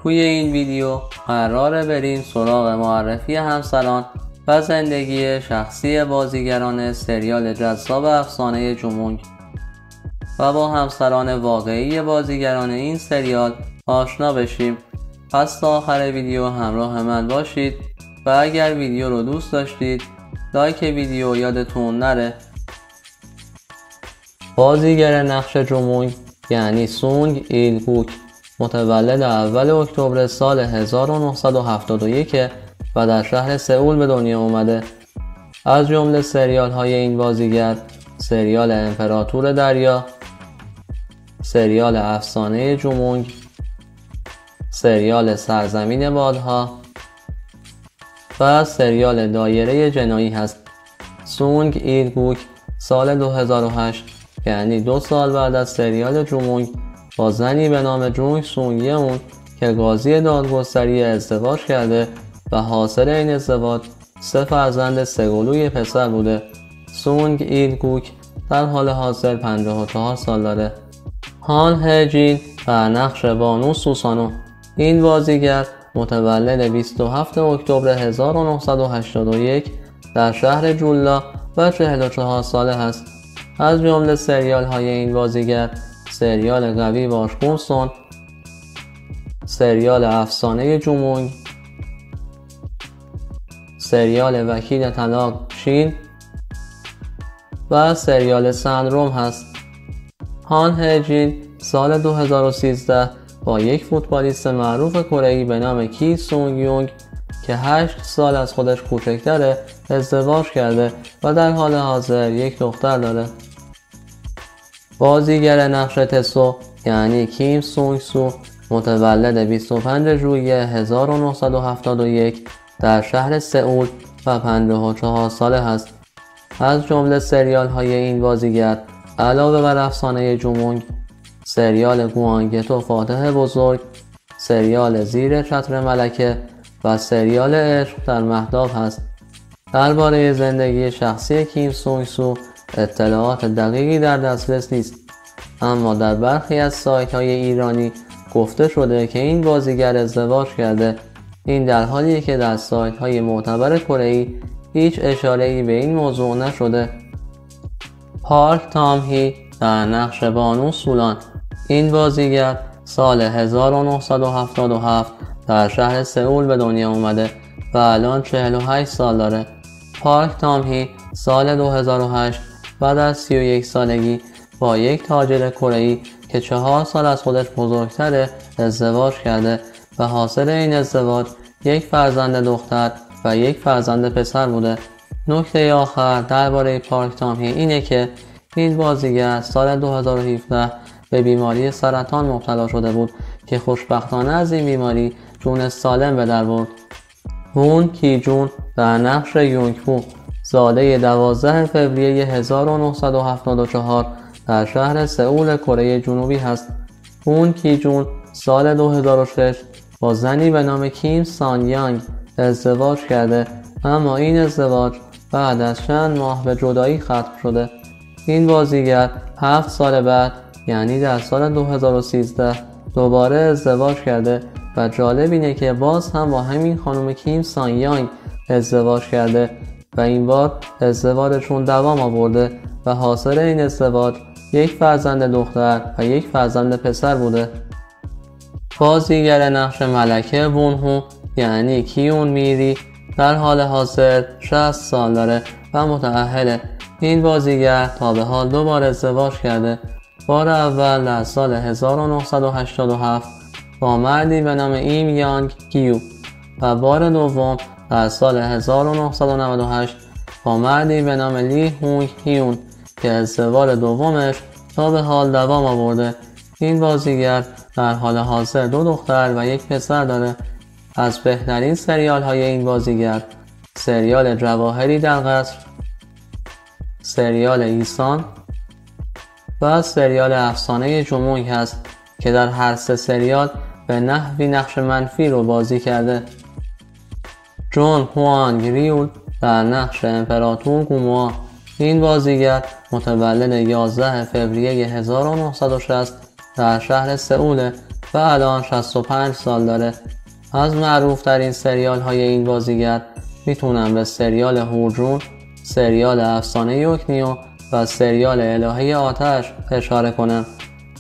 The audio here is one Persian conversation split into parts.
توی این ویدیو قراره بریم سراغ معرفی همسران و زندگی شخصی بازیگران سریال جذاب افسانه جمونگ و با همسران واقعی بازیگران این سریال آشنا بشیم. پس تا آخر ویدیو همراه من باشید و اگر ویدیو رو دوست داشتید لایک ویدیو یادتون نره. بازیگر نقش جمونگ یعنی سونگ ایل گوک متولد اول اکتبر سال 1971 و در شهر سئول به دنیا اومده. از جمله سریال های این بازیگر سریال امپراتور دریا، سریال افسانه جمونگ، سریال سرزمین بادها و سریال دایره جنایی هست. سونگ ایل گوک سال 2008 یعنی 2 سال بعد از سریال جمونگ با زنی به نام جونگ سونگ یون که قاضی دادگستری ازدواج کرده و حاصل این ازدواج 3 فرزند 3 گلوی پسر بوده. سونگ ایل گوک در حال حاضر 54 سال داره. هان هه جین در نقش بانو سوسانو. این بازیگر متولد 27 اکتبر 1981 در شهر جولا و 44 ساله هست. از جمله سریال های این بازیگر سریال قوی باشگونسون، سریال افسانه جمونگ، سریال وکیل طلاق شین و سریال سندروم هست. هان هه جین سال 2013 با یک فوتبالیست معروف کره‌ای به نام کی سونگ یونگ که 8 سال از خودش کوچکتره ازدواج کرده و در حال حاضر یک دختر داره. بازیگر نقش تسو یعنی کیم سونگ سو متولد 25 ژوئیه 1971 در شهر سئول و 54 ساله هست. از جمله سریال های این بازیگر علاوه بر افسانه جمونگ سریال گوانگتو فاتح بزرگ، سریال زیر چتر ملکه و سریال عشق در مهتاب هست. درباره زندگی شخصی کیم سونگ سو اطلاعات دقیقی در دسترس نیست، اما در برخی از سایت های ایرانی گفته شده که این بازیگر ازدواج کرده. این در حالیه که در سایت های معتبر کره‌ای هیچ اشاره‌ای به این موضوع نشده. پارک تام هی در نقش بانو سولان. این بازیگر سال 1977 در شهر سئول به دنیا اومده و الان 48 سال داره. پارک تام هی سال 2008 بعد از 31 سالگی با یک تاجر کره‌ای که 4 سال از خودش بزرگتره ازدواج کرده و حاصل این ازدواج یک فرزند دختر و یک فرزند پسر بوده. نکته آخر درباره پارک تام هی اینه که این بازیگر سال 2017 به بیماری سرطان مبتلا شده بود که خوشبختانه از این بیماری جون سالم به در برد. وون کی جون در نقش یونگ پو زاده 12 فوریه 1974 در شهر سئول کره جنوبی هست. وون کی جون سال 2006 با زنی به نام کیم سان یانگ ازدواج کرده، اما این ازدواج بعد از چند ماه به جدایی ختم شده. این بازیگر 7 سال بعد یعنی در سال 2013 دوباره ازدواج کرده و جالب اینه که باز هم با همین خانم کیم سان یانگ ازدواج کرده و این بار ازدواجشون دوام آورده و حاصل این ازدواج یک فرزند دختر و یک فرزند پسر بوده. بازیگر نقش ملکه وون هو یعنی کیون میری در حال حاضر 60 سال داره و متأهله. این بازیگر تا به حال 2 بار ازدواج کرده. بار اول در سال 1987 با مردی به نام ایم یانگ گیو و بار دوم در سال 1998 با مردی به نام لی هونگ هیون که ازدواج دومش تا به حال دوام آورده. این بازیگر در حال حاضر 2 دختر و 1 پسر داره. از بهترین سریال های این بازیگر سریال جواهری در قصر، سریال ایسان و سریال افسانه جمونگ هست که در هر 3 سریال به نحوی نقش منفی رو بازی کرده. جون هوانگ ریول در نقش امپراتور گوموا. این بازیگر متولد 11 فوریه 1960 در شهر سئول و الان 65 سال داره. از معروف ترین سریال های این بازیگر میتونم به سریال هورجون، سریال افسانه یوکنیو و سریال الهه آتش اشاره کنم.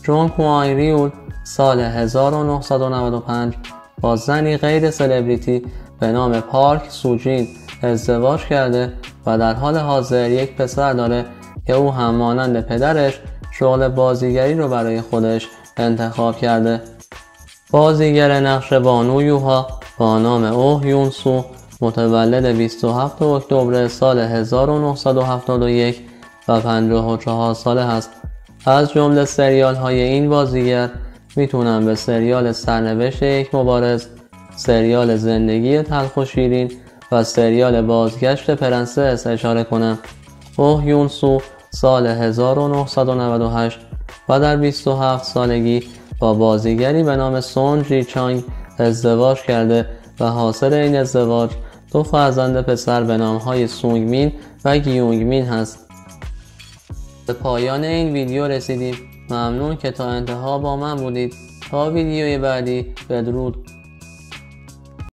جون کوآین ریول سال 1995 با زنی غیر سلبریتی به نام پارک سوجین ازدواج کرده و در حال حاضر یک پسر داره که او هم مانند پدرش شغل بازیگری رو برای خودش انتخاب کرده. بازیگر نقش بانو یوها با نام اوه یون سو متولد 27 اکتبر سال 1971 و 54 ساله است. از جمله سریال های این بازیگر میتونم به سریال سرنوشت یک مبارز، سریال زندگی تلخ و شیرین و سریال بازگشت پرنسس اشاره کنم. اوه یون سو سال 1998 و در 27 سالگی با بازیگری به نام سون جی چانگ ازدواج کرده و حاصل این ازدواج 2 فرزند پسر به نامهای سونگ مین و گیونگ مین هست. به پایان این ویدیو رسیدیم. ممنون که تا انتها با من بودید. تا ویدیوی بعدی، بدرود.